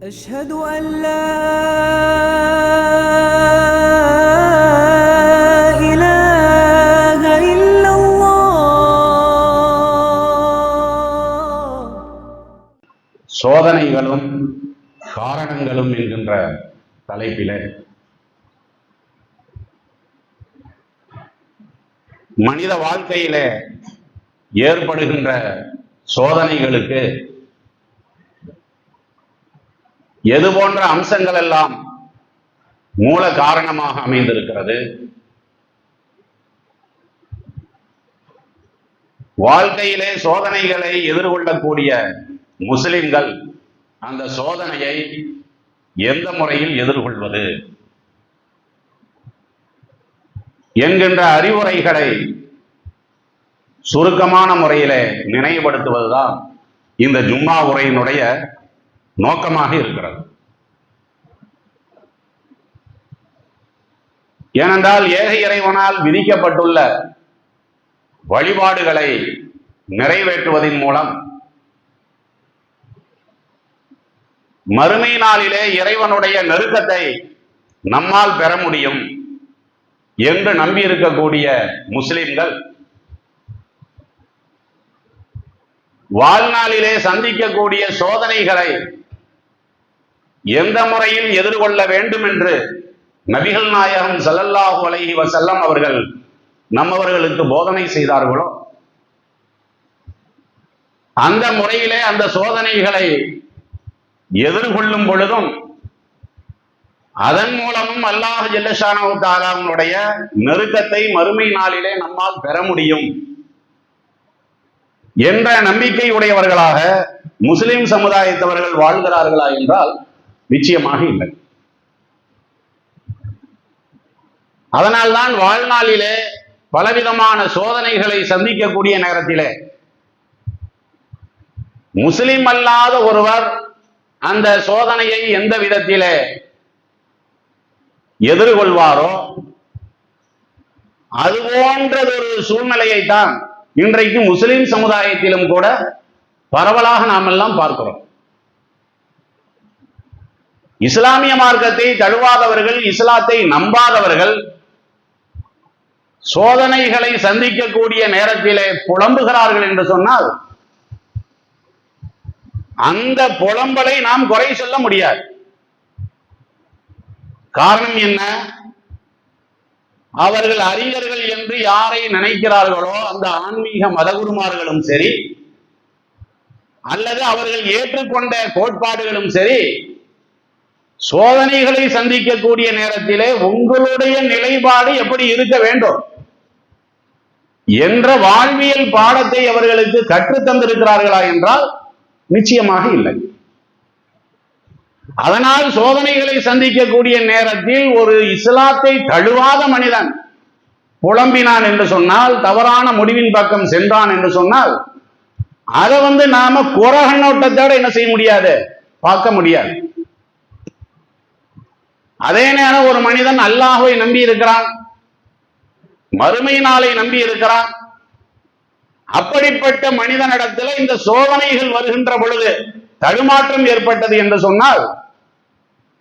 أشهد أن لا إله إلا الله. சோதனைகளும் காரணங்களும் என்கின்ற தலைப்பிலே மனித வாழ்க்கையிலே ஏற்படுகின்ற சோதனைகளுக்கு எது போன்ற அம்சங்கள் எல்லாம் மூல காரணமாக அமைந்திருக்கிறது, வாழ்க்கையிலே சோதனைகளை எதிர்கொள்ளக்கூடிய முஸ்லிம்கள் அந்த சோதனையை எந்த முறையில் எதிர்கொள்வது என்கின்ற அறிவுரைகளை சுருக்கமான முறையிலே நினைவுபடுத்துவதுதான் இந்த ஜும்மா உரையினுடைய நோக்கமாக இருக்கிறது. ஏனென்றால் ஏக இறைவனால் விதிக்கப்பட்டுள்ள வழிபாடுகளை நிறைவேற்றுவதன் மூலம் மறுமை நாளிலே இறைவனுடைய நெருக்கத்தை நம்மால் பெற முடியும் என்று நம்பியிருக்கக்கூடிய முஸ்லிம்கள் வாழ்நாளிலே சந்திக்கக்கூடிய சோதனைகளை எந்த முறையில் எதிர்கொள்ள வேண்டும் என்று நபிகள் நாயகம் ஸல்லல்லாஹு அலைஹி வஸல்லம் அவர்கள் நம்மவர்களுக்கு போதனை செய்தார்களோ அந்த முறையிலே அந்த சோதனைகளை எதிர்கொள்ளும் பொழுதும் அதன் மூலமும் அல்லாஹ் ஜல்ல ஷானஹு தஆலாவுடைய நெருக்கத்தை மறுமை நாளிலே நம்மால் பெற முடியும் என்ற நம்பிக்கை உடையவர்களாக முஸ்லிம் சமுதாயத்தவர்கள் வாழ்கிறார்களா என்றால் நிச்சயமாக இல்லை. அதனால்தான் வாழ்நாளிலே பலவிதமான சோதனைகளை சந்திக்கக்கூடிய நேரத்திலே முஸ்லிம் அல்லாத ஒருவர் அந்த சோதனையை எந்த விதத்திலே எதிர்கொள்வாரோ அது போன்றதொரு சூழ்நிலையைத்தான் இன்றைக்கு முஸ்லிம் சமுதாயத்திலும் கூட பரவலாக நாம் எல்லாம் பார்க்கிறோம். இஸ்லாமிய மார்க்கத்தை தழுவாதவர்கள், இஸ்லாத்தை நம்பாதவர்கள் சோதனைகளை சந்திக்கக்கூடிய நேரத்திலே புலம்புகிறார்கள் என்று சொன்னால் அந்த புலம்பலை நாம் குறை சொல்ல முடியாது. காரணம் என்ன? அவர்கள் அறிஞர்கள் என்று யாரை நினைக்கிறார்களோ அந்த ஆன்மீக மதகுருமார்களும் சரி அல்லது அவர்கள் ஏற்றுக்கொண்ட கோட்பாடுகளும் சரி சோதனைகளை சந்திக்கக்கூடிய நேரத்திலே உங்களுடைய நிலைப்பாடு எப்படி இருக்க வேண்டும் என்ற வாழ்வியல் பாடத்தை அவர்களுக்கு கற்றுத்தந்திருக்கிறார்களா என்றால் நிச்சயமாக இல்லை. அதனால் சோதனைகளை சந்திக்கக்கூடிய நேரத்தில் ஒரு இஸ்லாத்தை தழுவாத மனிதன் புலம்பினான் என்று சொன்னால், தவறான முடிவின் பக்கம் சென்றான் என்று சொன்னால் அதை நாம குறகண்ணோட்டத்தோட என்ன செய்ய முடியாது, பார்க்க முடியாது. அதே நேரம் ஒரு மனிதன் அல்லாஹ்வை நம்பி இருக்கிறான், மறுமை நாளை நம்பி இருக்கிறான். அப்படிப்பட்ட மனிதனிடத்தில் இந்த சோதனைகள் வருகின்ற பொழுது தடுமாற்றம் ஏற்பட்டது என்று சொன்னால்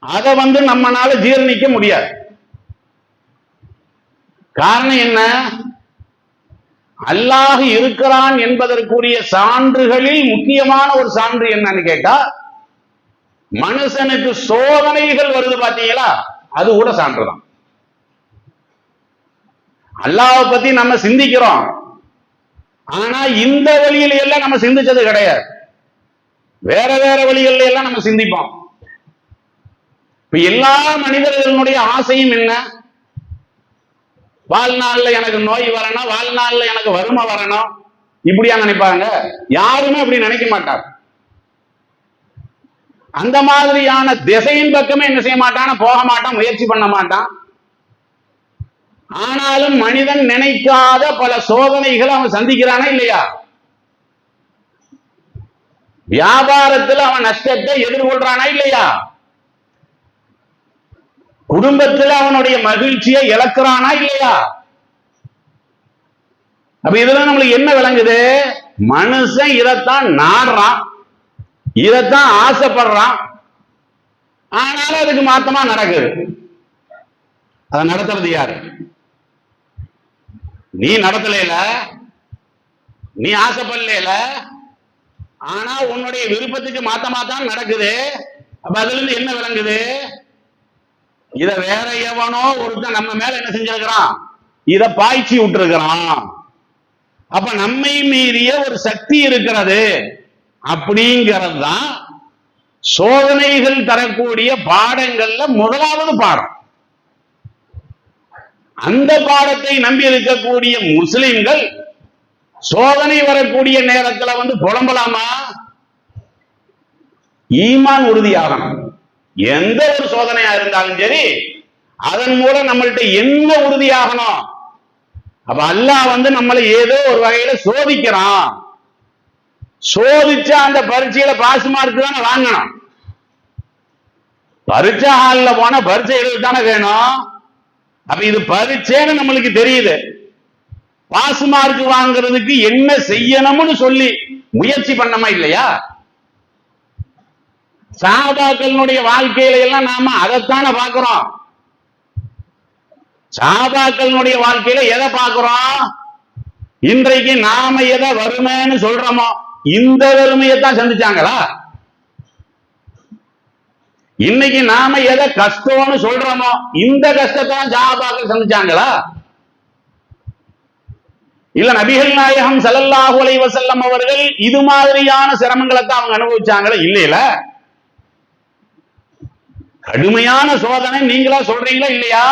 அதை நம்மனால ஜீரணிக்க முடியாது. காரணம் என்ன? அல்லாஹ் இருக்கிறான் என்பதற்குரிய சான்றுகளில் முக்கியமான ஒரு சான்று என்னன்னு கேட்டா, மனுஷனுக்கு சோதனைகள் வருது பாத்தீங்களா, அது கூட சான்றுதான். அல்லாஹ்வை பத்தி நம்ம சிந்திக்கிறோம், ஆனா இந்த வழியில எல்லாம் நம்ம சிந்திச்சது கிடையாது. வேற வேற வழிகளில எல்லாம் நம்ம சிந்திப்போம். இப்ப எல்லா மனிதர்களுடைய ஆசையும் என்ன? வாழ்நாள்ல எனக்கு நோய் வரணும், வாழ்நாள்ல எனக்கு வறுமை வரணும், இப்படியா நினைப்பாங்க? யாருமே அப்படி நினைக்க மாட்டாங்க. அந்த மாதிரியான திசையின் பக்கமே என்ன செய்ய மாட்டான், போக மாட்டான், முயற்சி பண்ண மாட்டான். ஆனாலும் மனிதன் நினைக்காத பல சோதனைகளை அவன் சந்திக்கிறானா இல்லையா? வியாபாரத்தில் அவன் நஷ்டத்தை எதிர்கொள்றானா இல்லையா? குடும்பத்தில் அவனுடைய மகிழ்ச்சியை இழக்கிறானா இல்லையா? அப்ப இதுல நம்மளுக்கு என்ன விளங்குது? மனுஷன் இதைத்தான் நாடுறான், இதைத்தான் ஆசைப்படுறான். ஆனாலும் அதுக்கு மாத்தமா நடக்குது. அதை நடத்துறது யாரு? நீ நடத்தல, நீ ஆசைப்படல, ஆனா உன்னுடைய விருப்பத்துக்கு மாத்தமா தான் நடக்குது. அப்ப அதுல இருந்து என்ன விளங்குது? இத வேற எவனோ ஒருத்தன் நம்ம மேல என்ன செஞ்சிருக்கிறான்? இத பாய்ச்சி விட்டுருக்கிறான். அப்ப நம்மை மீறிய ஒரு சக்தி இருக்கிறது. அப்படிங்கிறது தான் சோதனைகள் தரக்கூடிய பாடங்கள்ல முதலாவது பாடம். அந்த பாடத்தை நம்பி இருக்கக்கூடிய முஸ்லிம்கள் சோதனை வரக்கூடிய நேரத்துல வந்து புலம்பலாமா? ஈமான் உறுதியாகணும். எந்த ஒரு சோதனையா இருந்தாலும் சரி, அதன் மூலம் நம்மள்ட்ட என்ன உறுதியாகணும்? அப்ப அல்லாஹ் வந்து நம்மளை ஏதோ ஒரு வகையில சோதிக்கிறான். சோதிச்சா அந்த பரீட்சையில பாஸ் மார்க் தானே வாங்கணும். பரீட்சை ஹால்ல போனா பரீட்சை எழுத தானே வேணும். அப்ப இது பரீட்சைன்னு நம்மளுக்கு தெரியுது. பாஸ் மார்க் வாங்குறதுக்கு என்ன செய்யணும்னு சொல்லி முயற்சி பண்ணமா இல்லையா? சஹாபாக்களுடைய வாழ்க்கையில எல்லாம் நாம அதைத்தானே பார்க்கிறோம். சஹாபாக்களுடைய வாழ்க்கையில எதை பார்க்கிறோம்? இன்றைக்கு நாம எதை வறுமைன்னு சொல்றோமோ இந்த வறுமையைத்தான் சந்திச்சாங்களா? இன்னைக்கு நாம எதை கஷ்டம்னு சொல்றோமோ இந்த கஷ்டத்தை சஹாபாக்கள் சந்திச்சாங்களா? இல்ல நபிகள் நாயகம் ஸல்லல்லாஹு அலைஹி வஸல்லம் அவர்கள் இது மாதிரியான சிரமங்களை தான் அவங்க அனுபவிச்சாங்களா? இல்லையில. கடுமையான சோதனை நீங்களா சொல்றீங்களா இல்லையா?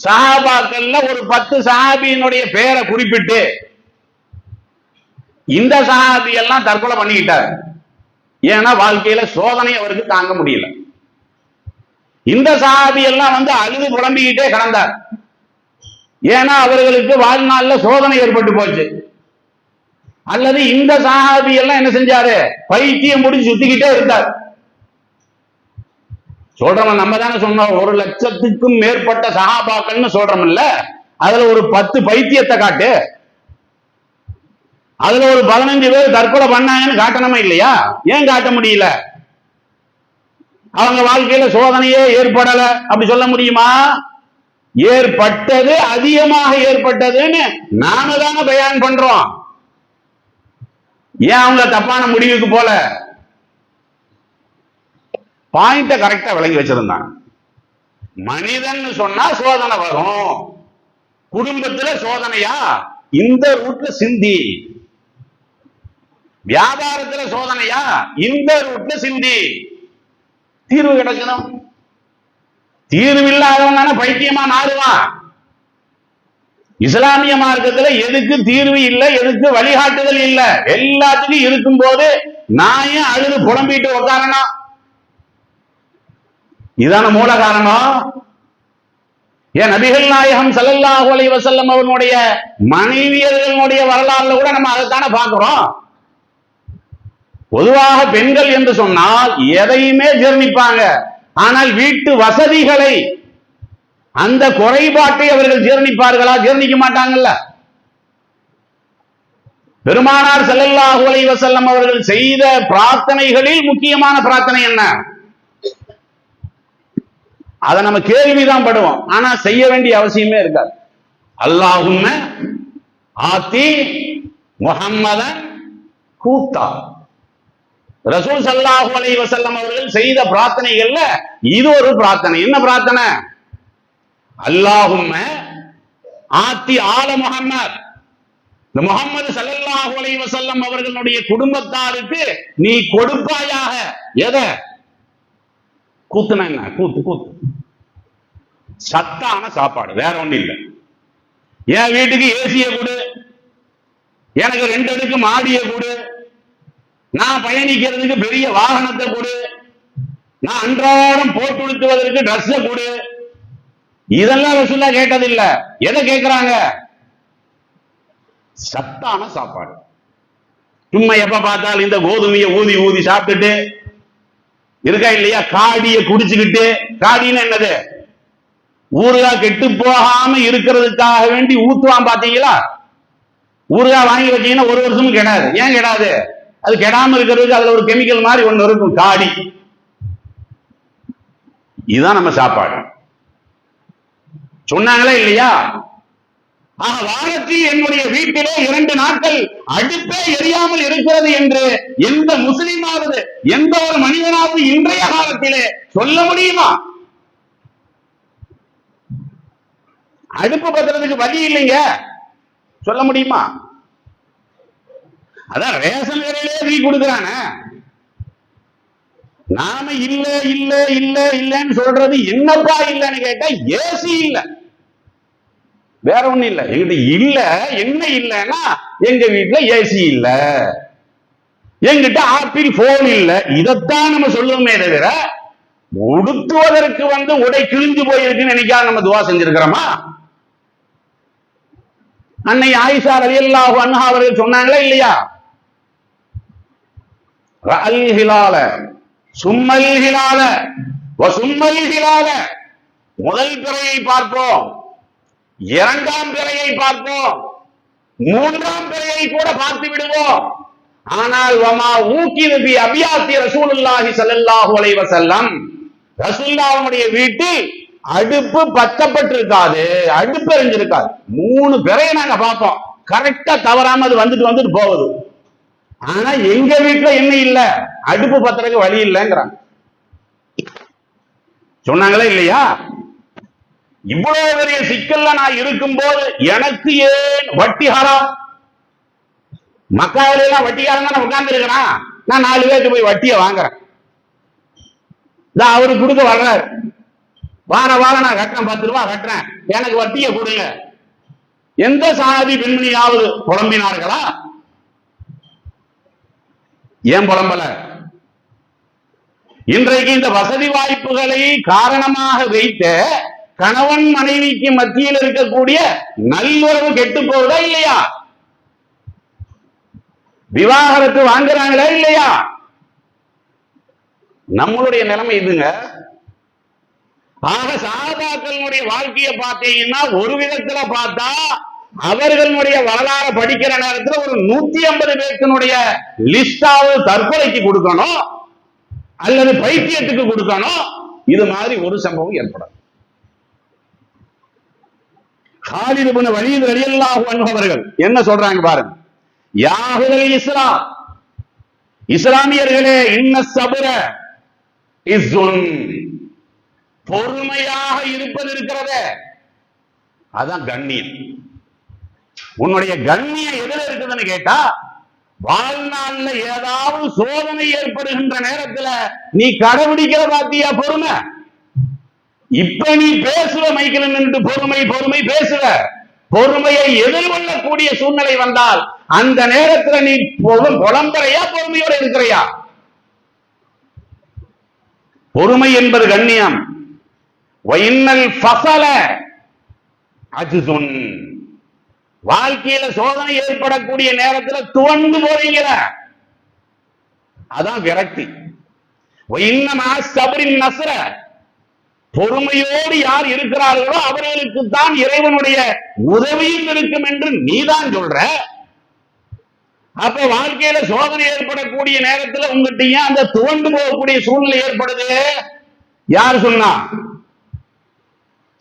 சஹாபாக்கள்ல ஒரு 10 சஹாபியினுடைய பேரை குறிப்பிட்டு இந்த சஹாபி எல்லாம் தற்கொலை பண்ணிக்கிட்டார். ஏன்னா வாழ்க்கையில சோதனை அவருக்கு தாங்க முடியல. இந்த சஹாபி எல்லாம் வந்து அழுது புலம்பிக்கிட்டே கிடந்தார். ஏன்னா அவர்களுக்கு வாழ்நாள்ல சோதனை ஏற்பட்டு போச்சு. அல்லது இந்த சஹாபி எல்லாம் என்ன செஞ்சாரு? பைத்தியம் முடிச்சு சுத்திக்கிட்டே இருந்தார். சொல்றோம், நம்ம தானே சொன்னோம் 1,00,000க்கும் மேற்பட்ட சஹாபாக்கள்னு சொல்றோம் இல்ல, அதுல ஒரு 10 பைத்தியத்தை காட்டு, அதுல ஒரு 15 பேர் தற்கொலை பண்ணாங்கன்னு காட்டணுமா இல்லையா? ஏன் காட்ட முடியல? அவங்க வாழ்க்கையில சோதனையே ஏற்படல அப்படி சொல்ல முடியுமா? ஏற்பட்டது, அதிகமாக ஏற்பட்டதுன்னு நாம தானே பயான் பண்றோம். ஏன் அவங்க தப்பான முடிவுக்கு போல? பாயிண்ட கரெக்டா விளங்கி வச்சிருந்தாங்க. மனிதன் சொன்னா சோதனை வரும். குடும்பத்துல சோதனையா? இந்த ரூட்ல சிந்தி. வியாபாரத்துல சோதனையா? இந்த ரூட்ல சிந்தி. தீர்வு கிடைக்கணும். தீர்வு இல்லாதவங்க பைத்தியமா நாடுவான். இஸ்லாமிய மார்க்கத்துல எதுக்கு தீர்வு இல்லை, எதுக்கு வழிகாட்டுதல் இல்லை, எல்லாத்துக்கும் இருக்கும் போது நான் ஏன் அழுது புலம்பிட்டு உட்காரணும்? இதான மூல காரணம். ஏன் நபிகள் நாயகம் ஸல்லல்லாஹு அலைஹி வஸல்லம் அவர்களுடைய மனைவியர்களுடைய வரலாறுல கூட நம்ம அதைத்தானே பார்க்கிறோம். பொதுவாக பெண்கள் என்று சொன்னால் எதையுமே ஜீர்ணிப்பாங்க. ஆனால் வீட்டு வசதிகளை, அந்த குறைபாட்டை அவர்கள் ஜீர்ணிப்பார்களா? ஜீர்ணிக்க மாட்டாங்கல்ல. பெருமானார் ஸல்லல்லாஹு அலைஹி வஸல்லம் அவர்கள் செய்த பிரார்த்தனைகளில் முக்கியமான பிரார்த்தனை என்ன? அதை நம்ம கேள்விதான் படுவோம், ஆனா செய்ய வேண்டிய அவசியமே இருக்காது. அல்லாஹும்ம ஆத்தி முஹம்மதன் கூத்தா. ரசூல் ஸல்லல்லாஹு அலைஹி வஸல்லம் அவர்கள் செய்த பிரார்த்தனைகள்ல இது ஒரு பிரார்த்தனை. என்ன பிரார்த்தனை? அல்லாஹும்ம ஆத்தி ஆல முஹம்மத், இந்த முஹம்மது ஸல்லல்லாஹு அலைஹி வஸல்லம் அவர்களுடைய குடும்பத்தாருக்கு நீ கொடுப்பாயாக. எதை? கூத்துனா என்ன? கூத்து கூத்து சத்தான சாப்பாடு, வேற ஒண்ணு இல்லை. என் வீட்டுக்கு ஏசிய கொடு, எனக்கு 2 அடுக்கு மாடிய கொடு, நான் பயணிக்கிறதுக்கு பெரிய வாகனத்தை கொடு, நான் அன்றாடம் போட்டுடுத்துவதற்கு ட்ரெஸ் கொடு. இதெல்லாம் ரசூலுல்லாஹ் கேட்டதில்ல. எதை கேட்கிறாங்க? சத்தான சாப்பாடு. சும்மா எப்ப பார்த்தாலும் இந்த கோதுமையை ஊதி ஊதி சாப்பிட்டுட்டு இருக்கா இல்லையா? காடியை குடிச்சுக்கிட்டு, காடின்னு என்னது? ஊறுகாய் கெட்டு போகாம இருக்கிறதுக்காக வேண்டி ஊத்துவான் பாத்தீங்களா? ஊறுகாய் வாங்கி வச்சீங்கன்னா 1 வருஷமும் கெடாது. ஏன் கெடாது? அது கெடாம இருக்கிறதுக்கு அதுல ஒரு கெமிக்கல் மாதிரி ஒண்ணு இருக்கும், காடி. இதுதான் நம்ம சாப்பாடு. சொன்னாங்களா இல்லையா? வாரத்தில் என்னுடைய வீட்டிலே 2 நாட்கள் அடுப்பே எரியாமல் இருக்கிறது என்று எந்த முஸ்லிமாவது, எந்த ஒரு மனிதனாவது இன்றைய காலத்திலே சொல்ல முடியுமா? அடுப்பு பத்துறதுக்கு வழி இல்லைங்க, சொல்ல முடியுமா? அதான் ரேஷன் கடையிலே தூக்கி கொடுக்கிறான. நாம இல்ல இல்ல இல்ல இல்லன்னு சொல்றது என்னப்பா இல்லன்னு கேட்டா ஏசி இல்ல, வேற ஒண்ணு இல்ல. எங்கிட்ட இல்ல, என்ன இல்லன்னா எங்க வீட்டுல ஏசி இல்ல, எங்கிட்ட ஆப்பிள் போன் இல்ல. இதத்தான் நம்ம சொல்லுவோமே தவிர உடுத்துவதற்கு உடை கிழிஞ்சு போயிருக்குன்னு நினைக்காம நம்ம துவா செஞ்சிருக்கிறோமா? அன்னை ஆயிஷா ரலியல்லாஹு அன்ஹா அவர்கள் சொன்னாங்களா இல்லையா? ரஅல் ஹிலால சும்மல் ஹிலால வ சும்மல் ஹிலால, முதல் பிறையை பார்ப்போம், 2ஆம் பிறையை பார்ப்போம், 3ஆம் பிறையை கூட பார்த்து விடுவோம். ஆனால் வமா ஊகிது பி அபியாத்தி ரசூலுல்லாஹி ஸல்லல்லாஹு அலைஹி வஸல்லம், ரசூலுல்லாஹ்வுடைய வீட்டில் அடுப்பு பத்தப்பட்டிருக்காது, அடுப்பு எரிஞ்சிருக்காது. 3 பிறையை நாங்க பார்ப்போம், கரெக்டா தவறாம அது வந்துட்டு போகுது. ஆனா எங்க வீட்டுல என்ன இல்ல, அடுப்பு பத்துறதுக்கு வழி இல்லைங்கிறாங்க. சொன்னாங்களா இல்லையா? இவ்வளவு பெரிய சிக்கல்ல நான் இருக்கும் போது எனக்கு ஏன் வட்டிகாரம்? மக்காவில எல்லாம் வட்டிகாரம் தான் உட்கார்ந்து இருக்கிறான். நான் 4 பேருக்கு போய் வட்டியை வாங்குறேன். அவரு கொடுக்க வர்றாரு, வாரம் நான் கட்டுறேன், 10 ரூபாய் கட்டுறேன், எனக்கு வட்டியை கொடுங்க. எந்த சாதி பெண்மணியாவது புலம்பினார்களா? ஏன் புலம்பல? இன்றைக்கு இந்த வசதி வாய்ப்புகளை காரணமாக வைத்த கணவன் மனைவிக்கு மத்தியில் இருக்கக்கூடிய நல்லுறவு கெட்டு போகுதா இல்லையா? விவாகரத்து வாங்குறாங்களா இல்லையா? நம்மளுடைய நிலைமை இதுங்க. ஆக சஹாபாக்களுடைய வாழ்க்கையை பார்த்தீங்கன்னா ஒரு விதத்துல பார்த்தா அவர்களுடைய வரலாறு படிக்கிற நேரத்தில் ஒரு 150 பேர்த்தினுடைய லிஸ்டாவது தற்கொலைக்கு கொடுக்கணும் அல்லது பைத்தியத்துக்கு கொடுக்கணும். இது மாதிரி ஒரு சம்பவம் ஏற்படும். காலித் இப்னு வலீத் ரலியல்லாஹு அன்ஹு அவர்கள் என்ன சொல்றாங்க பாருங்க. யாஹுல் இஸ்லாம், இஸ்லாமியர்களே, இன்ன சபர இஸ்ஸுன், பொறுமையாக இருப்பது இருக்கிறதே அதான் கண்ணியம். உன்னுடைய கண்ணியம் எதுல இருக்குதுன்னு கேட்டா, வாழ்நாள்ல ஏதாவது சோதனை ஏற்படுகின்ற நேரத்துல நீ கடைபிடிக்கிற பாத்தியா பொறுமை. இப்ப நீ பேசுவ மைக்கில் நின்று பொறுமை பொறுமை பேசுவ, பொறுமையை எதிர்கொள்ளக்கூடிய சூழ்நிலை வந்தால் அந்த நேரத்துல நீ புலம்பறையா பொறுமையோட இருக்கிறையா? பொறுமை என்பது கண்ணியம். வைன்னல் ஃபஸல அஜ்ஸுன், வாழ்க்கையில சோதனை ஏற்படக்கூடிய நேரத்தில் துவண்டு போறீங்கள, அதான் விரக்தி. வைன்னமா ஸப்ரின் நஸ்ர, பொறுமையோடு யார் இருக்கிறார்களோ அவர்களுக்கு தான் இறைவனுடைய உதவியும் இருக்கும் என்று நீதான் சொல்ற. அப்ப வாழ்க்கையில சோதனை ஏற்படக்கூடிய நேரத்தில் உங்ககிட்ட அந்த துவண்டு போகக்கூடிய சூழ்நிலை ஏற்படுது. யார் சொன்னா?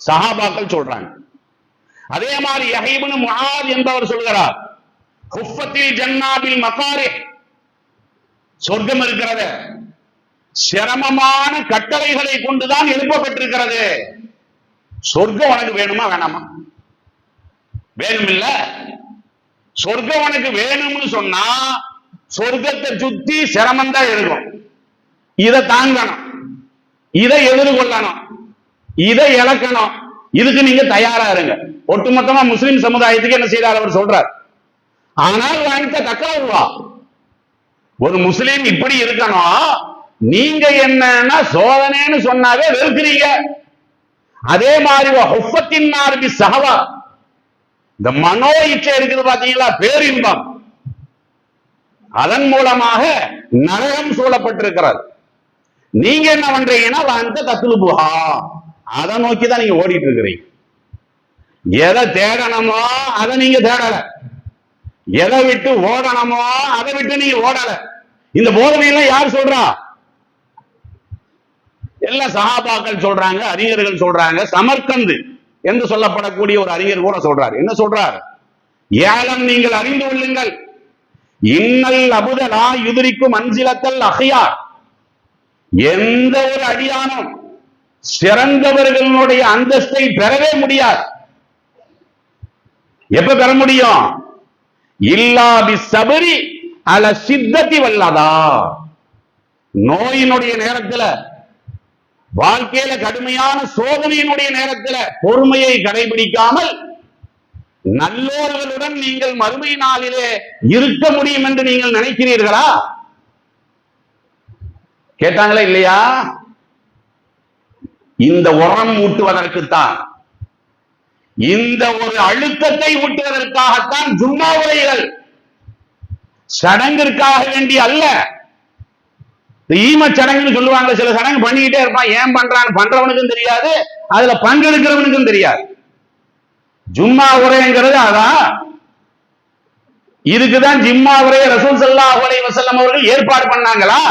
சஹாபாக்கள் சொல்றாங்க. அதே மாதிரி யஹ்யா இப்னு முஆத் என்பவர் சொல்கிறார், குஃபத்தில் ஜன்னாபில் மகாரிஹ், சொர்க்கம் இருக்கிறது சிரமமான கட்டளைகளை கொண்டுதான் எழுப்பப்பட்டிருக்கிறது. சொர்க்கம் உனக்கு வேணுமா வேணாமா? வேணும் இல்ல? சொர்க்கம் உனக்கு வேணும்னு சொன்னா சொர்க்கத்தை சுத்தி சிரமம் தான் இருக்கும். இதை தாங்கணும், இதை எதிர்கொள்ளணும், இதை இழக்கணும். இதுக்கு நீங்க தயாரா இருங்க. ஒட்டுமொத்தமா முஸ்லிம் சமுதாயத்துக்கு என்ன செய்யறார் அவர் சொல்றார். ஆனால் வாங்கிட்ட தக்கவா ஒரு முஸ்லீம் இப்படி இருக்கணும். நீங்க என்னன்னா சோதனைன்னு சொன்னாவே வெறுக்கிறீங்க. அதே மாதிரி ஹுஃபத்தின் நார்பி சஹவா, இந்த மனோ இச்சை இருக்குது பாத்தீங்களா, பேரின்பம், அதன் மூலமாக நரகம் சூழப்பட்டிருக்கிறது. நீங்க என்ன பண்றீங்கன்னா அந்த தத்துலுபுஹா, அதை நோக்கிதான் நீங்க ஓடிட்டு இருக்கிறீங்க. எதை தேடணுமோ அதை நீங்க தேடல, எதை விட்டு ஓடணுமோ அதை விட்டு நீங்க ஓடல. இந்த போதனையெல்லாம் யார் சொல்றா? எல்லா சஹாபாக்கள் சொல்றாங்க, அறிஞர்கள் சொல்றாங்க. சமர்கந்து என்று சொல்லப்படக்கூடிய ஒரு அறிஞர் கூட சொல்றார். என்ன சொல்றார்? ஏலம் நீங்கள் அறிந்து கொள்ளுங்கள், இன்னல் அபுதலா யுதிரிக்கும் அஞ்சிலத்தல் அஹ்யார். எந்த ஒரு அடியானும் சிறந்தவர்களுடைய அந்தஸ்தை பெறவே முடியாது. எப்ப பெற முடியும்? இல்லா பிஸ்ஸப்ரி அல சித்தத்தி வல்லதா. நோயினுடைய நேரத்துல, வாழ்க்கையில கடுமையான சோதனையினுடைய நேரத்துல பொறுமையை கடைபிடிக்காமல் நல்லோர்களுடன் நீங்கள் மறுமை நாளிலே இருக்க முடியும் என்று நீங்கள் நினைக்கிறீர்களா? கேட்டாங்களா இல்லையா? இந்த உரம் ஊட்டுவதற்குத்தான், இந்த ஒரு அழுத்தத்தை ஊட்டுவதற்காகத்தான் ஜும்மா உரைகள், சடங்கிற்காக வேண்டி அல்ல. ஈம சடங்குன்னு சொல்லுவாங்க, சில சடங்கு பண்ணிக்கிட்டே இருப்பான். ஏன் பண்றான்னு பண்றவனுக்கும் தெரியாது, அதுல பங்கெடுக்கிறவனுக்கும் தெரியாது. ஜும்மா உரைங்கிறது அதான். இதுக்குதான் ஜும்மா உரையை ரசூல் ஸல்லல்லாஹு அலைஹி வஸல்லம் அவர்கள் ஏற்பாடு பண்ணாங்களா?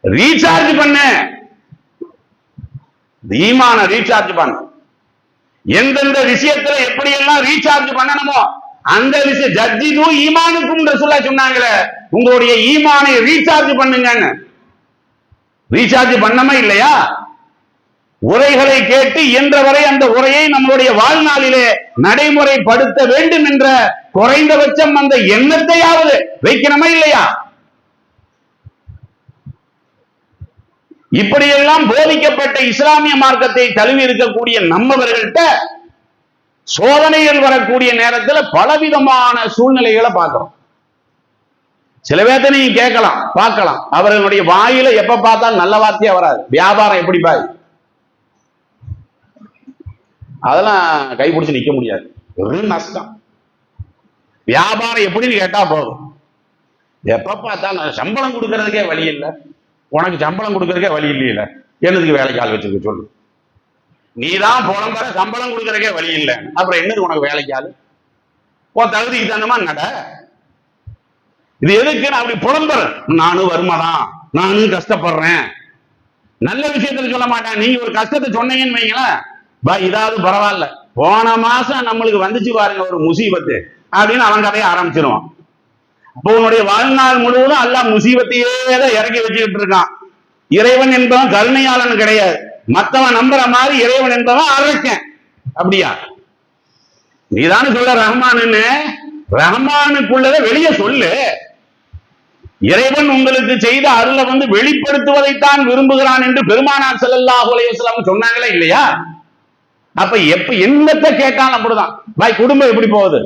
ரீசார்ஜ் பண்ண, ஈமான ரீசார்ஜ் பண்ண, எந்தெந்த விஷயத்துல எப்படி எல்லாம் ரீசார்ஜ் பண்ணணுமோ அந்த விஷயம் ஜஜ்ஜிது ஈமானுக்கும் ரசூலுல்லாஹ் சொன்னாங்களே, உங்களுடைய ஈமானை ரீசார்ஜ் பண்ணுங்கன்னு. ரீசார்ஜ் பண்ணமா இல்லையா? உரைகளை கேட்டு இயன்றவரை அந்த உரையை நம்மளுடைய வாழ்நாளிலே நடைமுறைப்படுத்த வேண்டும் என்ற குறைந்தபட்சம் அந்த எண்ணத்தையாவது வைக்கணுமா இல்லையா? இப்படியெல்லாம் போதிக்கப்பட்ட இஸ்லாமிய மார்க்கத்தை தழுவி இருக்கக்கூடிய நம்மவர்கள்ட்ட சோதனைகள் வரக்கூடிய நேரத்தில் பலவிதமான சூழ்நிலைகளை பார்க்கிறோம். சில பேர்த்த நீங்க கேட்கலாம், பார்க்கலாம், அவர்களுடைய வாயில எப்ப பார்த்தாலும் நல்ல வார்த்தையா வராது. வியாபாரம் எப்படி பாய், அதெல்லாம் கைப்பிடிச்சு நிக்க முடியாது, ஒரு நஷ்டம். வியாபாரம் எப்படின்னு கேட்டா போதும், எப்ப பார்த்தாலும் சம்பளம் கொடுக்கறதுக்கே வழி இல்லை, உனக்கு சம்பளம் கொடுக்கறதுக்கே வழி இல்லையில, என்னதுக்கு வேலைக்கு ஆள் வச்சிருக்க சொல்லு. நீதான் புலம்பர சம்பளம் கொடுக்கறதுக்கே வழி இல்லை, அப்புறம் என்னது உனக்கு வேலைக்கு ஆள்? உன் தகுதிக்கு தகுந்தமா நட. இது எதுக்கு? நான் அப்படி புலம்புற, நானும் வருமாதான், நானும் கஷ்டப்படுறேன், நல்ல விஷயத்துல சொல்ல மாட்டேன். நீங்க ஒரு கஷ்டத்தை சொன்னீங்கன்னு வைங்களேன், பா இதாவது பரவாயில்ல, போன மாசம் நம்மளுக்கு வந்துச்சு பாருங்க ஒரு முசீபத்து அப்படின்னு அவன் கதையை ஆரம்பிச்சிருவான். அப்போ உன்னுடைய வாழ்நாள் முழுவதும் அல்லாஹ் முசீபத்தையே தான் இறக்கி வச்சுக்கிட்டு இருக்கான். இறைவன் என்பவன் கருணையாளன் கிடையாது, மத்தவன் நம்புற மாதிரி இறைவன் என்பவன் அரக்கன். அப்படியா? நீதானு சொல்ல ரஹ்மான்னு, ரஹ்மானுக்குள்ளத வெளியே சொல்லு. இறைவன் உங்களுக்கு செய்த அருளை வெளிப்படுத்துவதைத்தான் விரும்புகிறான் என்று பெருமானார் ஸல்லல்லாஹு அலைஹி வஸல்லம் சொன்னாங்களே இல்லையா? அப்ப எப்ப என்னத்தை கேட்டாலும் அப்படிதான். பாய் குடும்பம் எப்படி போகுது?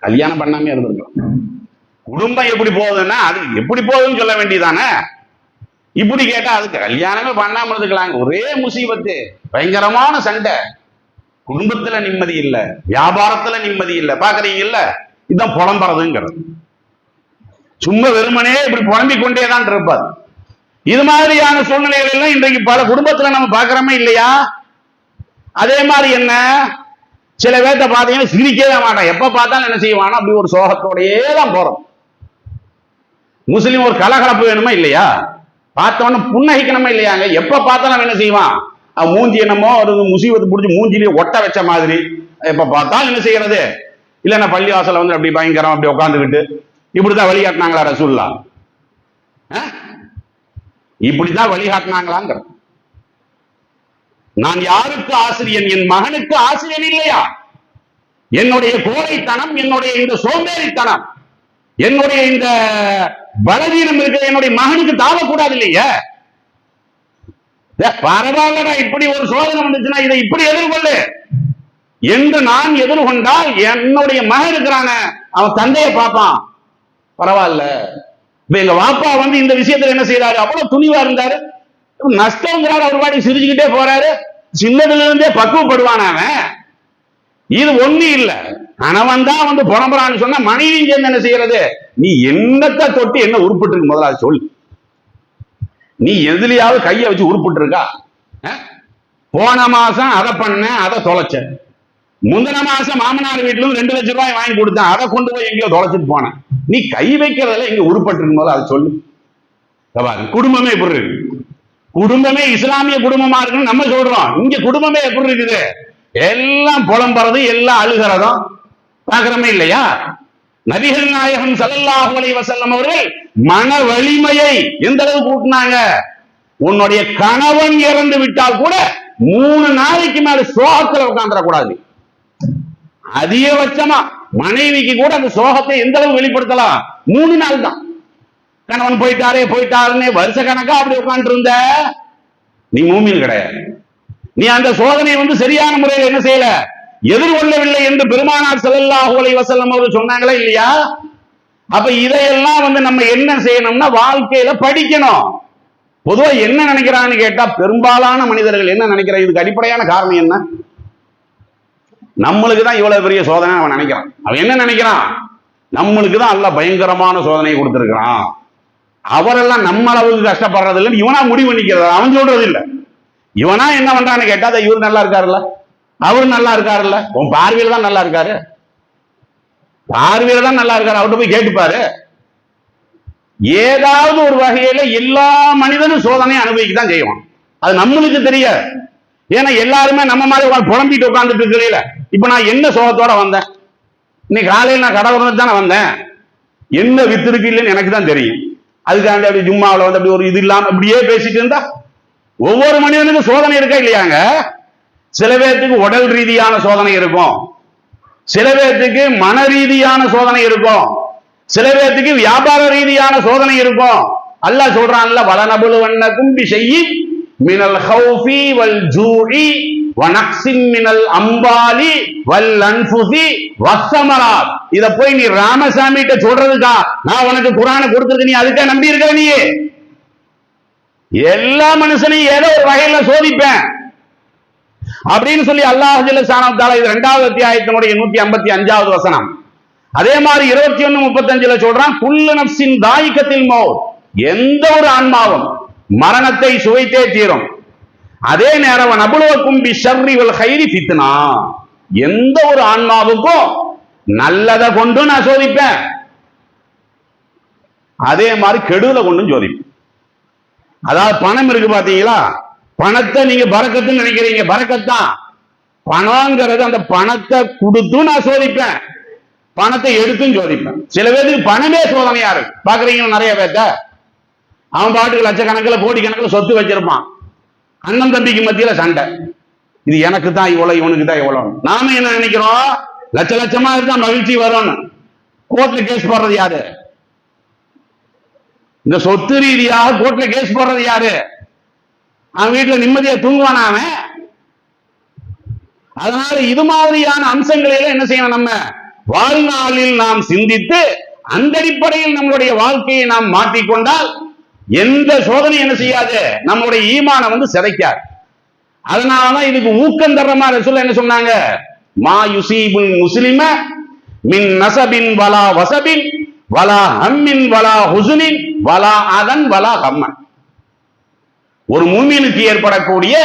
கல்யாணம் பண்ணாமே இருந்திருக்கலாம். குடும்பம் எப்படி போகுதுன்னா அது எப்படி போகுதுன்னு சொல்ல வேண்டியதானே. இப்படி கேட்டா அதுக்கு கல்யாணமே பண்ணாம இருந்துக்கலாங்க, ஒரே முசீபத்து, பயங்கரமான சண்டை, குடும்பத்துல நிம்மதி இல்லை, வியாபாரத்துல நிம்மதி இல்லை. பாக்குறீங்கல்ல, இதுதான் புலம்புறதுங்கிறது. சும்மா வெறுமனே இப்படி புலம்பிக் கொண்டேதான் இருப்பார். இது மாதிரியான சூழ்நிலைகள் எல்லாம் இன்றைக்கு பல குடும்பத்துல நம்ம பாக்குறோமே இல்லையா? அதே மாதிரி என்ன, சில பேர்த்த பாத்தீங்கன்னா சிரிக்கவே மாட்டான், எப்ப பார்த்தாலும் என்ன செய்வானா அப்படி ஒரு சோகத்தோடையே தான் போறோம். முஸ்லீம் ஒரு கலகலப்பு வேணுமா இல்லையா? பார்த்தவன புன்னகிக்கணுமா இல்லையாங்க? எப்ப பார்த்தாலும் என்ன செய்வான், அவன் மூஞ்சி என்னமோ ஒரு முசீபத்து பிடிச்சி மூஞ்சிலேயே ஒட்ட வச்ச மாதிரி எப்ப பார்த்தாலும் என்ன செய்யறது? இல்லைன்னா பள்ளிவாசல அப்படி பயங்கரம் அப்படி உட்காந்துக்கிட்டு இப்படிதான் வழிகாட்டினாங்களா ரசூலுல்லாஹ்? இப்படிதான் வழிகாட்டினாங்களாங்கிற. நான் யாருக்கு ஆசிரியன்? என் மகனுக்கு ஆசிரியன் இல்லையா? என்னுடைய கோழைத்தனம், என்னுடைய இந்த சோம்பேறித்தனம், என்னுடைய இந்த பலவீனம் இருக்கிற என்னுடைய மகனுக்கு தாவக்கூடாது இல்லையா? பரவாயில்லடா, இப்படி ஒரு சோதனை வந்துச்சுன்னா இதை இப்படி எதிர்கொள்ளு என்று நான் எதிர்கொண்டால் என்னுடைய மகன் இருக்கிறான அவன் தந்தையை பார்ப்பான். பரவாயில்ல, இப்ப எங்க வாப்பா இந்த விஷயத்துல என்ன செய்யறாரு, அவ்வளவு துணிவா இருந்தாரு, நஷ்டங்கிறாரு, அவர் பாடி சிரிச்சுக்கிட்டே போறாரு, சின்னதுல இருந்தே பக்குவப்படுவான் அவன். இது ஒண்ணு இல்ல, கணவன் தான் புலம்புறான்னு சொன்னா மனைவியும் சேர்ந்து என்ன செய்யறது? நீ என்னத்தை தொட்டு என்ன உருப்பிட்டு இருக்கு முதல்ல சொல்லு. நீ எதுலயாவது கைய வச்சு உருப்பிட்டு இருக்கா? போன மாசம் அதை பண்ண, அதை தொலைச்ச. முந்தின மாசம் மாமனார் வீட்டுல இருந்து 2 லட்சம் ரூபாய் வாங்கி கொடுத்தேன், அதை கொண்டு போய் எங்கேயோ தொலைச்சிட்டு போனேன். நீ கை வைக்கிறதுல எங்க உருப்பட்டு இருக்கும் போது அதை சொல்லு. குடும்பமே எப்படி இருக்கு? குடும்பமே இஸ்லாமிய குடும்பமா இருக்குன்னு நம்ம சொல்றோம். இங்க குடும்பமே எப்படி இருக்குது? எல்லாம் புலம்புறது, எல்லாம் அழுகிறதும் பாக்குறமே இல்லையா? நபிகள் நாயகம் ஸல்லல்லாஹு அலைஹி வஸல்லம் அவர்கள் மன வலிமையை எந்த அளவுக்கு கூட்டினாங்க? உன்னுடைய கணவன் இறந்து விட்டால் கூட 3 நாளைக்கு மேல சோகத்துல உட்கார்ந்துடக்கூடாது. அதிகபட்சமா மனைவிக்கு கூட அந்த சோகத்தை எந்த அளவு வெளிப்படுத்தலாம்? 3 நாள் தான். கணவன் போயிட்டாருன்னு வருஷ கணக்கா அப்படி உட்கார்ந்து இருந்த நீ மூமின் கிடையாது. நீ அந்த சோதனையை சரியான முறையில் என்ன செய்யல, எதிர்கொள்ளவில்லை என்று பெருமானார் ஸல்லல்லாஹு அலைஹி வஸல்லம் அவர்கள் சொன்னாங்களா இல்லையா? அப்ப இதையெல்லாம் நம்ம என்ன செய்யணும்னா வாழ்க்கையில படிக்கணும். பொதுவா என்ன நினைக்கிறான்னு கேட்டா, பெரும்பாலான மனிதர்கள் என்ன நினைக்கிறாங்க? இதுக்கு அடிப்படையான காரணம் என்ன? நம்மளுக்கு தான் இவ்வளவு பெரிய சோதனை அவன் நினைக்கிறான். அவன் என்ன நினைக்கிறான்? நம்மளுக்கு தான் அல்லாஹ் பயங்கரமான சோதனையை கொடுத்திருக்கிறான். அவரெல்லாம் நம்ம அளவுக்கு கஷ்டப்படுறது இல்லைன்னு இவனா முடிவு பண்ணிக்கிறது. அவன் சொல்றது இல்லை. இவனா என்ன பண்றான்னு கேட்டா, இவர் நல்லா இருக்காருல்ல, அவரு நல்லா இருக்காருல்ல, உன் பார்வையில தான் நல்லா இருக்காரு, பார்வையில தான் நல்லா இருக்காரு, அவர்கிட்ட போய் கேட்டுப்பாரு. ஏதாவது ஒரு வகையில எல்லா மனிதனும் சோதனையை அனுபவிக்கத்தான் செய்வான். அது நம்மளுக்கு தெரியாது. ஏன்னா எல்லாருமே நம்ம மாதிரி புலம்பிட்டு உட்கார்ந்துட்டு இருக்கிறீங்கள. இப்ப நான் என்ன சோகத்தோட வந்தேன்? இன்னைக்கு காலையில் நான் கடை திறந்து தானே வந்தேன். என்ன வித்து இருக்கு இல்லைன்னு எனக்கு தான் தெரியும். அதுக்காண்டி அப்படி ஜும்மாவில் அப்படி ஒரு இது இல்லாம அப்படியே பேசிட்டு இருந்தா, ஒவ்வொரு மனிதனுக்கும் சோதனை இருக்கா இல்லையாங்க? சில பேர்த்துக்கு உடல் ரீதியான சோதனை இருக்கும், சில பேர்த்துக்கு மன ரீதியான சோதனை இருக்கும், சில பேர்த்துக்கு வியாபார ரீதியான சோதனை இருக்கும். அல்லாஹ் சொல்றான்ல, வலனபுலுவன்னகும் பிஷைஇன் மினல் ஹௌஃபி வல் ஜூஇ வனக்ஸின் மினல் அம்வாலி வல் அன்ஃபுஸி வஸ்ஸமராத். இத போய் நீ ராமசாமி கிட்ட சொல்றதுக்கா நான் உனக்கு குர்ஆனை கொடுத்திருக்கேன்? நீ அதுக்கே நம்பி இருக்க? நீ எல்லா மனுஷனையும் ஏதோ ஒரு வகையில சோதிப்பேன் அப்படின்னு சொல்லி அல்லாஹ் ஜல்ல ஷானஹு தஆலா இது 2வது அத்தியாயத்தினுடைய 155வது வசனம். அதே மாதிரி 21:35 சொல்றான், குல்லு நஃப்ஸின் தாயிகத்தில் மௌத். எந்த ஒரு ஆன்மாவும் மரணத்தை சுவைத்தே தீரும். அதே நேரம் நபுலுவக்கும் பிஷர்ரி வல் கைரி ஃபித்னா. எந்த ஒரு ஆன்மாவுக்கும் நல்லதை கொண்டு நான் சோதிப்பேன், அதே மாதிரி கெடுதலை கொண்டும் சோதிப்பேன். அதாவது பணம் இருக்கு பாத்தீங்களா, பணத்தை நீங்க பரக்கத்துன்னு நினைக்கிறீங்க, பரக்கத்தான். பணங்கிறது அந்த பணத்தை கொடுத்து நான் சோதிப்பேன், பணத்தை எடுத்தும் சோதிப்பேன். சில பேருக்கு பணமே சோதனையா இருக்கு. பாக்குறீங்க நிறைய பேர்த்த, அவன் பாட்டுக்கு லட்சக்கணக்கில் கோடிக்கணக்கில் சொத்து வச்சிருப்பான். அண்ணன் தம்பிக்கு மத்தியில சண்டை, இது எனக்கு தான் இவ்வளவு, இவனுக்கு தான் இவ்வளவு. நாம என்ன நினைக்கிறோம், லட்ச லட்சமா இருந்தா மகிழ்ச்சி வரும்னு. கோர்ட்ல கேஸ் போடுறது யாரு? இந்த சொத்து ரீதியாக கோர்ட்ல கேஸ் போடுறது யாரு? அவன் வீட்டுல நிம்மதியா தூங்குவானா அவன்? அதனால இது மாதிரியான அம்சங்களை எல்லாம் என்ன செய்யணும், நம்ம வாழ்நாளில் நாம் சிந்தித்து அந்த அடிப்படையில் நம்மளுடைய வாழ்க்கையை நாம் மாற்றிக்கொண்டால் எந்த சோதனை என்ன செய்யாது, நம்மளுடைய ஈமானை சிதைக்காது. அதனாலதான் இதுக்கு ஊக்கம் தர்ற மாதிரி ரசூல் என்ன சொன்னாங்க, மா யுசீபுல் முஸ்லிம மின் நஸபின் வலா வஸபின் வலா ஹம்மின் வலா ஹுஸ்னின் வலா அதன் வலா ஹம்மன். ஒரு மூமினுக்கு ஏற்படக்கூடிய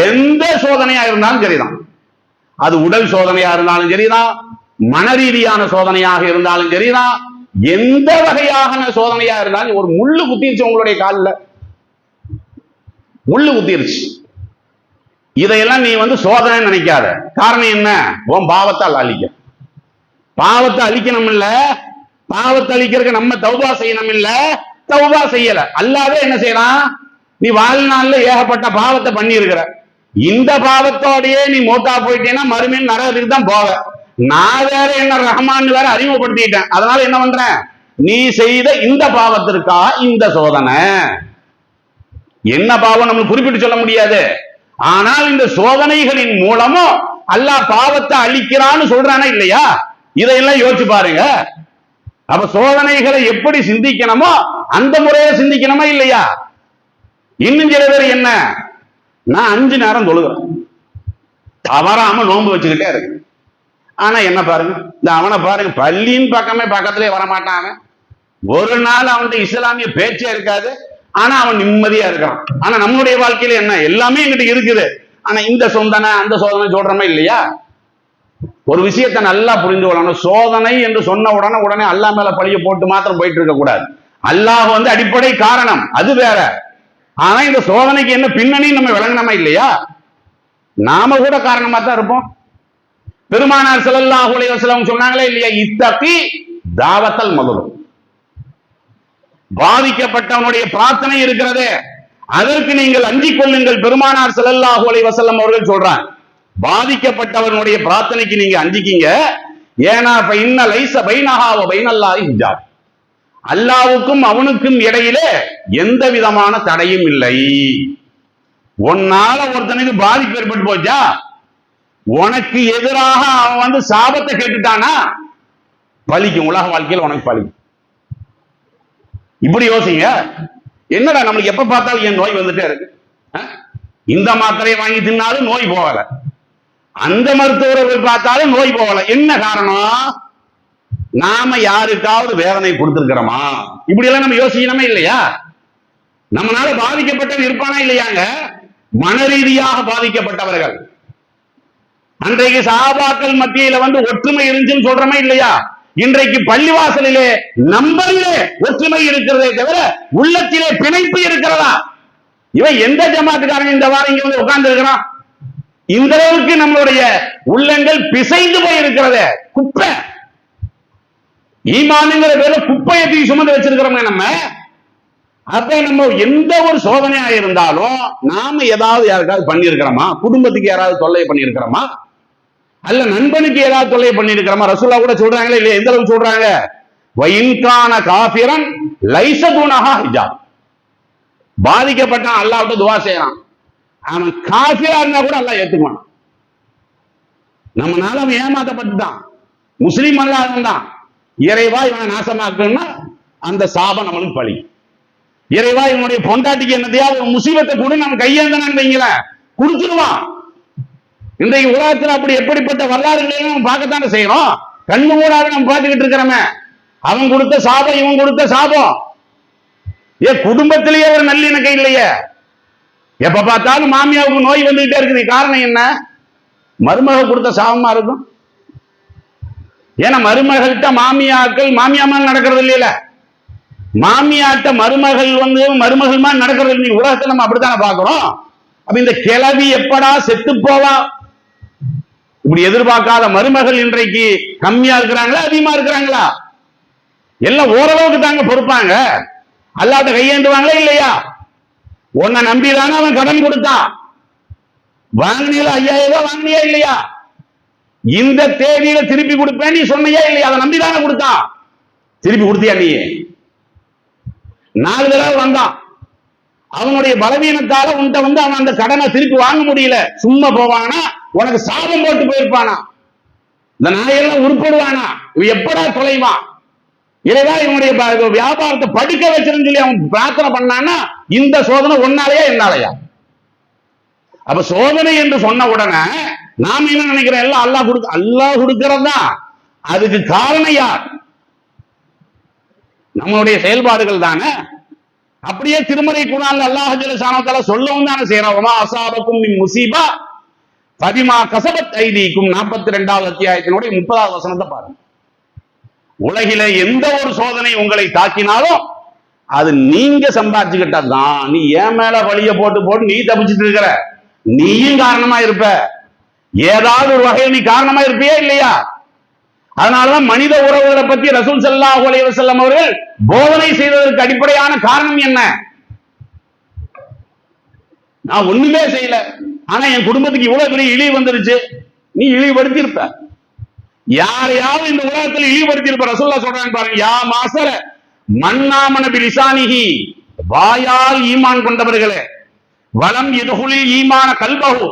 எந்த சோதனையா இருந்தாலும் சரிதான், அது உடல் சோதனையா இருந்தாலும் சரிதான், மன ரீதியான சோதனையாக இருந்தாலும் சரிதான், எந்த வகையான சோதனையா இருந்தாலும். ஒரு முள்ளு குத்திருச்சு உங்களுடைய காலில், முள்ளு குத்திருச்சு, இதையெல்லாம் நீ சோதனை நினைக்காத. காரணம் என்ன? உன் பாவத்தால் அழிக்க, பாவத்தை அழிக்கணும் இல்ல, பாவத்தை அழிக்கிறதுக்கு நம்ம தௌபா செய்யணும் இல்ல, தௌபா செய்யல. அல்லாவே என்ன செய்யறான், நீ வாழ்நாள்ல ஏகப்பட்ட பாவத்தை பண்ணி இருக்கிற, இந்த பாவத்தோடயே நீ மோத்தா போயிட்டேன்னா மறுமையில் நரகத்துக்கு தான் போவ. நான் வேற என்ன ரஹ்மான் வேற அறிமுகப்படுத்திட்டேன். அதனால என்ன பண்றேன், நீ செய்த இந்த பாவத்திற்கா இந்த சோதனை. என்ன பாவம் நம்மளுக்கு குறிப்பிட்டு சொல்ல முடியாது. ஆனால் இந்த சோதனைகளின் மூலமும் அல்லாஹ் பாவத்தை அழிக்கிறான்னு சொல்றானா இல்லையா? இதையெல்லாம் யோசிச்சு பாருங்க. அப்ப சோதனைகளை எப்படி சிந்திக்கணுமோ அந்த முறையை சிந்திக்கணுமா இல்லையா? இன்னும் சில பேர் என்ன, நான் 5 நேரம் தொழுகிறேன், தவறாம நோன்பு வச்சுக்கிட்டே இருக்கு. ஆனா என்ன பாருங்க, இந்த அவனை பாருங்க, பள்ளியின் பக்கத்திலே வரமாட்டான். ஒரு நாள் அவன்கிட்ட இஸ்லாமிய பேச்சே இருக்காது, ஆனா அவன் நிம்மதியா இருக்கான். ஆனா நம்மளுடைய வாழ்க்கையில என்ன, எல்லாமே எங்கிட்ட இருக்குது, ஆனா இந்த சொந்தனை அந்த சோதனை சொல்றோமா இல்லையா? ஒரு விஷயத்தை நல்லா புரிந்து கொள்ளணும். சோதனை என்று சொன்ன உடனே அல்லாஹ் மேல பழிய போட்டு மாத்திரம் போயிட்டு இருக்க கூடாது. அல்லாஹ் வந்து அடிப்படை காரணம், அது வேற. ஆனா இந்த சோதனைக்கு என்ன பின்னணி நம்ம விளங்கணுமா இல்லையா? நாம கூட காரணமா தான் இருப்போம். பெருமானார் ஸல்லல்லாஹு அலைஹி வஸல்லம் சொன்னாங்களே இல்லையா, இத்தகி தாவத்தல் மظلوم, பாதிக்கப்பட்டவனுடைய பிரார்த்தனை இருக்கிறதே அதற்கு நீங்கள் அஞ்சிக் கொள்ளுங்கள். பெருமானார் ஸல்லல்லாஹு அலைஹி வஸல்லம் அவர்கள் சொல்றாங்க, பாதிக்கப்பட்டவனுடைய பிரார்த்தனைக்கு நீங்க அஞ்சிக்கீங்க. ஏனா இன்ன லைஸ பைனஹா வ பைனல்லாஹி ஹிஜாப், அல்லாஹ்வுக்கும் அவனுக்கும் இடையிலே எந்த விதமான தடையும் இல்லை. உன்னால ஒருத்தனுக்கு பாதிப்பு ஏற்பட்டு போச்சா, உனக்கு எதிராக அவன் வந்து சாபத்தை கேட்டுட்டானா பலிக்கும், உலக வாழ்க்கையில் உனக்கு பலிக்கும். இப்படி யோசிங்க. என்னடா நம்மளுக்கு எப்ப பார்த்தாலும் என் நோய் வந்துட்டே இருக்கு, இந்த மாத்திரையை வாங்கி தின்னாலும் நோய் போகல, அந்த மருத்துவரை பார்த்தாலும் நோய் போகல. என்ன காரணம்? நாம யாருக்காவது வேதனை கொடுத்திருக்கிறோமா? இப்படி எல்லாம் நம்ம யோசிக்கணுமே இல்லையா? நம்மளால பாதிக்கப்பட்டவன் இருப்பானா இல்லையாங்க? மன ரீதியாக பாதிக்கப்பட்டவர்கள். அன்றைக்கு சஹாபாக்கள் மத்தியில வந்து ஒற்றுமை இருந்துச்சுன்னு சொல்றமே இல்லையா? இன்றைக்கு பள்ளிவாசலிலே நம்பரிலே ஒற்றுமை இருக்கிறதே தவிர உள்ளத்திலே பிணைப்பு இருக்கிறதா? இவன் எந்த ஜமாத்துக்காரங்க இந்த வாரம் இங்க வந்து உட்கார்ந்து இருக்கிறான்? இந்த அளவுக்கு நம்மளுடைய உள்ளங்கள் பிசைந்து போய் இருக்கிறத குப்பை, ஈமானுங்கிற பேர்ல குப்பையை தூக்கி சுமந்து வச்சிருக்கிறோம் நம்ம. அப்ப நம்ம எந்த ஒரு சோதனையா இருந்தாலும் நாம ஏதாவது யாருக்காவது பண்ணியிருக்கிறோமா? குடும்பத்துக்கு யாராவது தொல்லை பண்ணியிருக்கிறோமா? அல்ல நண்பனுக்கு ஏதாவது தொல்லை பண்ணியிருக்கிறோமா? ரசூலுல்லாஹ் கூட சொல்றாங்களே இல்லையா? எந்த அளவுக்கு சொல்றாங்க? வயின்கான காஃபிரன் லைஸ தூனஹா ஹிஜாப், பாதிக்கப்பட்டான் அல்லாஹ்விட்ட துஆ செய்யறான், அவன் காஃபிரா இருந்தா கூட அல்லாஹ் ஏத்துக்குவான். நம்மனால அவன் ஏமாத்தப்பட்டுட்டான், முஸ்லீம் அல்லாஹ் இருந்தான். இறைவா இவனை நாசமாக்குன்னா அந்த சாபம் நம்மளுக்கு பழி. இறைவா இவனுடைய பொண்டாட்டிக்கு என்னதையா ஒரு முசீபத்தை கூட நம்ம கையேந்தனான்னு வைங்கள குடுத்துருவான். இன்றைக்கு உலகத்தில் அப்படி எப்படிப்பட்ட வரலாறுகளையும் நம்ம பார்க்கத்தானே செய்யறோம். கண்ணு மூடாக நம்ம பார்த்துக்கிட்டு இருக்கிறோமே, அவன் கொடுத்த சாபம் இவன் கொடுத்த சாபம். குடும்பத்திலேயே ஒரு நல்லிணக்கம் இல்லையே, எப்ப பார்த்தாலும் மாமியாவுக்கு நோய் வந்துகிட்டே இருக்குது. காரணம் என்ன? மருமக கொடுத்த சாபமா இருக்கும். ஏன்னா மருமகள்கிட்ட மாமியாக்கள் மாமியாமல் நடக்கிறது இல்லையில, மாமியாட்ட மருமகள் வந்து மருமகள் மாதிரி நடக்கிறது இல்லை. உலகத்தை நம்ம அப்படித்தானே பார்க்கிறோம். அப்ப இந்த கிளவி எப்படா செத்து போவா இப்படி எதிர்பார்க்காத மருமகள் இன்றைக்கு கம்மியா இருக்கிறாங்களா அதிகமா இருக்கிறாங்களா? எல்லாம் ஓரளவுக்கு தாங்க பொறுப்பாங்க. அல்லாட்ட கையேந்துவாங்களா இல்லையா? உன்னை நம்பிதானே அவன் கடன் கொடுத்தான். வாங்கினீங்களா? 5000 ரூபாய் வாங்கினியா இல்லையா? இந்த தேதியில திருப்பி கொடுப்பேன் நீ சொன்னியா இல்லையா? அதை நம்பிதானே கொடுத்தான். திருப்பி கொடுத்தியா? நீ 4 தடவை வந்தான். அவனுடைய பலவீனத்தால உன்ட்ட வந்து அவன் அந்த கடனை திருப்பி வாங்க முடியல. சும்மா போவானா? உனக்கு சாபம் போட்டு போயிருப்பானா? இந்த நாயெல்லாம் உருப்படுவானா? இவன் எப்படா தொலைவான்? இறைவா இவனுடைய வியாபாரத்தை படுக்க வச்சிருன்னு சொல்லி அவன் பிரார்த்தனை பண்ணானா இந்த சோதனை ஒன்னாலையா என்னாலையா? அப்ப சோதனை என்று சொன்ன உடனே நாம என்ன நினைக்கிறோம்? எல்லாம் அல்லாஹ் கொடுக்கிறதா. அதுக்கு காரணம் யார்? நம்மளுடைய செயல்பாடுகள் தானே. அப்படியே திருமறை குர்ஆன்ல அல்லாஹ் ஜல்ல ஷானஹு சொல்லவும் தானே செய்யறான். வமா அஸாபக்கும் மின் முஸீபா ஃபபிமா கஸபத் ஐதீக்கும் 42வது அத்தியாயத்தினுடைய 30வது வசனத்தை பாருங்க. உலகில எந்த ஒரு சோதனை உங்களை தாக்கினாலும் அது நீங்க சம்பாதிச்சுக்கிட்டதுதான். நீ ஏன் மேல வழிய போட்டு நீ தப்பிச்சுட்டு இருக்கிற, நீயும் காரணமா இருப்ப. ஏதாவது ஒரு வகையில் நீ காரணமா இருப்பியா இல்லையா? அதனாலதான் மனித உறவுகளை பத்தி ரசூல் ஸல்லல்லாஹு அலைஹி வஸல்லம் அவர்கள் போதனை செய்ததற்கு அடிப்படையான காரணம் என்ன? நான் ஒண்ணுமே செய்யல, ஆனா என் குடும்பத்துக்கு இவ்வளவு பெரிய இழிவு வந்துருச்சு. நீ இழிவுபடுத்தி இருப்ப. யாரையாவது இந்த உலகத்தில் இழிவுபடுத்தி இருப்ப. ரசூலுல்லாஹ் சொல்றாங்க பாருங்க, யா மாஸர மன்னாமன பிலிசானிஹி, வாயால் ஈமான் கொண்டவர்களே, வலம் யதுகுலில் ஈமான கல்பஹு,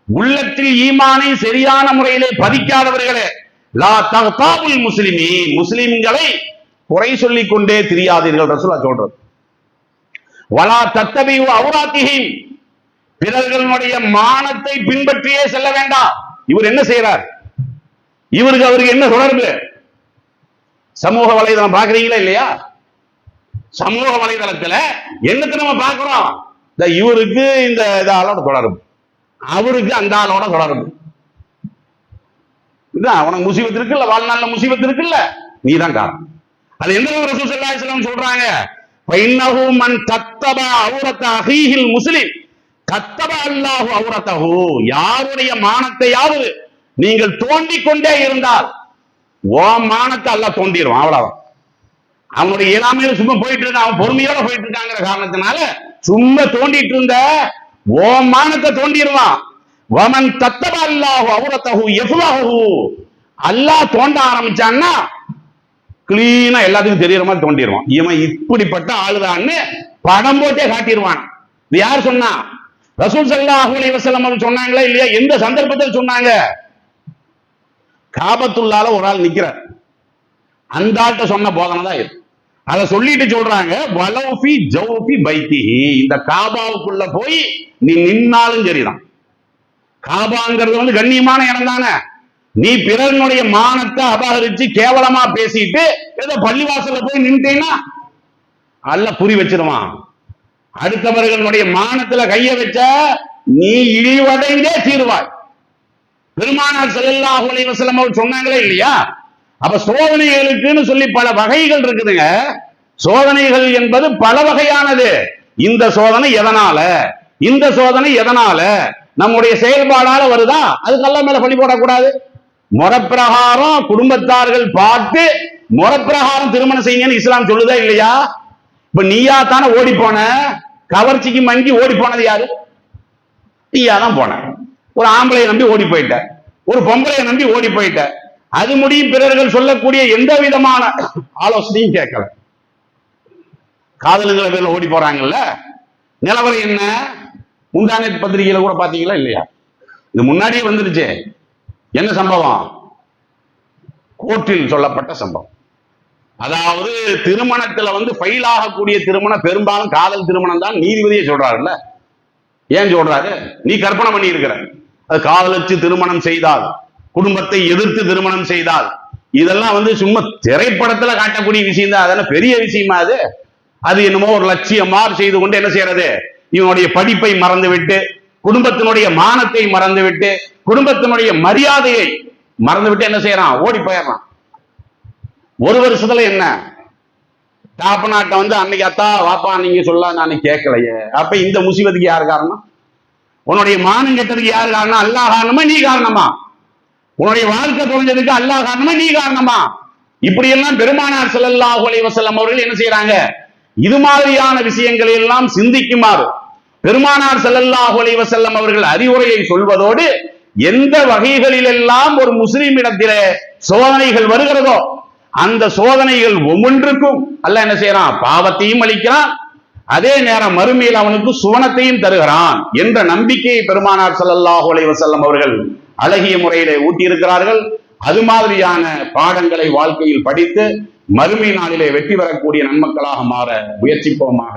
உள்ளத்தில் ஈமானை சரியான முறையிலே பதிக்காதவர்களே, லா தக்தாபுல் முஸ்லிமீன், முஸ்லிம்களை குறை சொல்லிக் கொண்டே திரியாதீர்கள். ரசூலுல்லாஹ் சொல்றது. வலா தத்தபிஉ அவ்ராத்திஹிம், பிறர்களுடைய மானத்தை பின்பற்றியே செல்ல வேண்டாம். இவர் என்ன செய்யறார்? அவருக்கு என்ன தொடர்பு? சமூக வலைதளம் பாக்குறீங்களா இல்லையா? சமூக வலைதளத்துல என்னத்தை நம்ம பார்க்கிறோம்? இவருக்கு இந்த ஆளோட தொடர்பு, அவருக்கு அந்த ஆளோட தொடர்பு. உனக்கு முசீபத்து இருக்குல்ல, வாழ்நாள்ல முசீபத்து இருக்குல்ல, நீதான் காரணம். அது எந்த ரசூல் ஸல்லல்லாஹு அலைஹி வஸல்லம் சொல்றாங்க, ஃபைன்னஹு மன் கத்தப அவ்ரத அஹீஹில் முஸ்லிம் கத்தப அல்லாஹு அவ்ரதஹு, யாருடைய மானத்தையாவது நீங்கள் தோண்டிக் கொண்டே இருந்தால் ஓ மானத்தை அல்லாஹ் தோண்டிடுவான். அவ்வளவுதான். அவனுடைய இயலாமையில சும்மா போயிட்டு இருக்க, அவன் பொறுமையோட போயிட்டு இருக்காங்கிற காரணத்தினால சும்மா தோண்டிட்டு இருந்த ஓ மானத்தை தோண்டிடுவான். வமன் கத்தப அல்லாஹு அவ்ரதஹு யஃப்லஹு, அல்லாஹ் தோண்ட ஆரம்பிச்சான்னா கிளீனா எல்லாத்துக்கும் தெரியற மாதிரி தோண்டிடுவான். இவன் இப்படிப்பட்ட ஆளுதான்னு படம் போட்டே காட்டிடுவான். இது யார் சொன்னா? ரசூல் ஸல்லல்லாஹு அலைஹி வஸல்லம் அவர்கள் சொன்னாங்களா இல்லையா? எந்த சந்தர்ப்பத்தில் சொன்னாங்க? காபத்துல்லால ஒரு ஆள் நிக்கிறார், அந்த ஆள்கிட்ட சொன்ன போதனை தான் இது. அதை சொல்லிட்டு சொல்றாங்க, வலௌஃபி ஜௌஃபி பைத்திஹி, இந்த காபாவுக்குள்ள போய் நீ நின்னாலும் சரிதான். காபாங்கிறது கண்ணியமான இடம் தானே. நீ பிறனுடைய மானத்தை அபகரிச்சு கேவலமா பேசிட்டு ஏதோ பள்ளிவாசல்ல போய் நின்றுட்டீங்கன்னா அல்லாஹ் புரி வச்சிருவான். அடுத்தவர்களுடைய மானத்துல கைய வச்ச நீ இழிவடைந்தே தீர்வாய். பெருமானார் ஸல்லல்லாஹு அலைஹி வஸல்லம் அவர் சொன்னாங்களே இல்லையா? அப்ப சோதனைகளுக்குன்னு சொல்லி பல வகைகள் இருக்குதுங்க. சோதனைகள் என்பது பல வகையானது. இந்த சோதனை எதனால, இந்த சோதனை எதனால, நம்முடைய செயல்பாடால வருதா? அதுக்கெல்லாம் மேல பழி போடக்கூடாது. முறப்பிரகாரம் குடும்பத்தார்கள் பார்த்து முறப்பிரகாரம் திருமணம் செய்யுங்கன்னு இஸ்லாம் சொல்லுதா இல்லையா? இப்ப நீயா தானே ஓடி போன, கவர்ச்சிக்கு மங்கி ஓடி போனது யாரு? நீயா தான் போன. ஒரு ஆம்பளையை நம்பி ஓடி போயிட்ட, ஒரு பொம்பளையை நம்பி ஓடி போயிட்ட. அது முடியும் பிறர்கள் சொல்லக்கூடிய எந்த விதமான ஆலோசனையும் கேட்கல. காதலுங்கிற பேர்ல ஓடி போறாங்கல்ல. நிலவரம் என்ன? முந்தானேத் பத்திரிகையில கூட பாத்தீங்களா இல்லையா? இது முன்னாடியே வந்துருச்சு. என்ன சம்பவம்? கோர்ட்டில் சொல்லப்பட்ட சம்பவம். அதாவது திருமணத்துல ஃபைல் ஆகக்கூடிய திருமணம் பெரும்பாலும் காதல் திருமணம் தான் நீதிபதியே சொல்றாருல்ல. ஏன் சொல்றாரு? நீ கற்பனை பண்ணி இருக்கிற, அது காதலிச்சு திருமணம் செய்தால், குடும்பத்தை எதிர்த்து திருமணம் செய்தால், இதெல்லாம் சும்மா திரைப்படத்துல காட்டக்கூடிய விஷயம் தான். அதெல்லாம் பெரிய விஷயமா? அது என்னமோ ஒரு லட்சியமா செய்து கொண்டு என்ன செய்யறது? இவனுடைய படிப்பை மறந்து விட்டு, குடும்பத்தினுடைய மானத்தை மறந்து விட்டு, குடும்பத்தினுடைய மரியாதையை மறந்து விட்டு என்ன செய்யறான்? ஓடி போயிடறான். ஒரு வருஷத்துல என்ன தாப்பநாட்டை அன்னைக்கு அத்தா வாப்பா நீங்க சொல்ல நான் கேட்கலையே. அப்ப இந்த முசீபத்துக்கு யாரு காரணம்? உன்னுடைய மானம் கெட்டதுக்கு யாரு காரணம்? அல்லாஹ் காரணமா நீ காரணமா? உன்னுடைய வாழ்க்கை தொலைஞ்சதுக்கு அல்லாஹ் காரணமா நீ காரணமா? இப்படி எல்லாம் பெருமானார் ஸல்லல்லாஹு அலைஹி வஸல்லம் அவர்கள் என்ன செய்யறாங்க? இது மாதிரியான விஷயங்களை எல்லாம் சிந்திக்குமாறு பெருமானார் ஸல்லல்லாஹு அலைஹி வஸல்லம் அவர்கள் அறிவுரையை சொல்வதோடு, எந்த வகைகளிலெல்லாம் ஒரு முஸ்லிமிடத்திலே சோதனைகள் வருகிறதோ அந்த சோதனைகள் ஒவ்வொன்றுக்கும் அல்லாஹ் என்ன செய்யறான்? பாவத்தையும் அளிக்கிறான், அதே நேரம் மறுமையில் அவனுக்கு சுவனத்தையும் தருகிறான் என்ற நம்பிக்கையை பெருமானார் ஸல்லல்லாஹு அலைஹி வஸல்லம் அவர்கள் அழகிய முறையிலே ஊட்டியிருக்கிறார்கள். அது மாதிரியான பாடங்களை வாழ்க்கையில் படித்து மறுமை நாளிலே வெற்றி பெறக்கூடிய நன்மக்களாக மாற முயற்சிப்போமாக.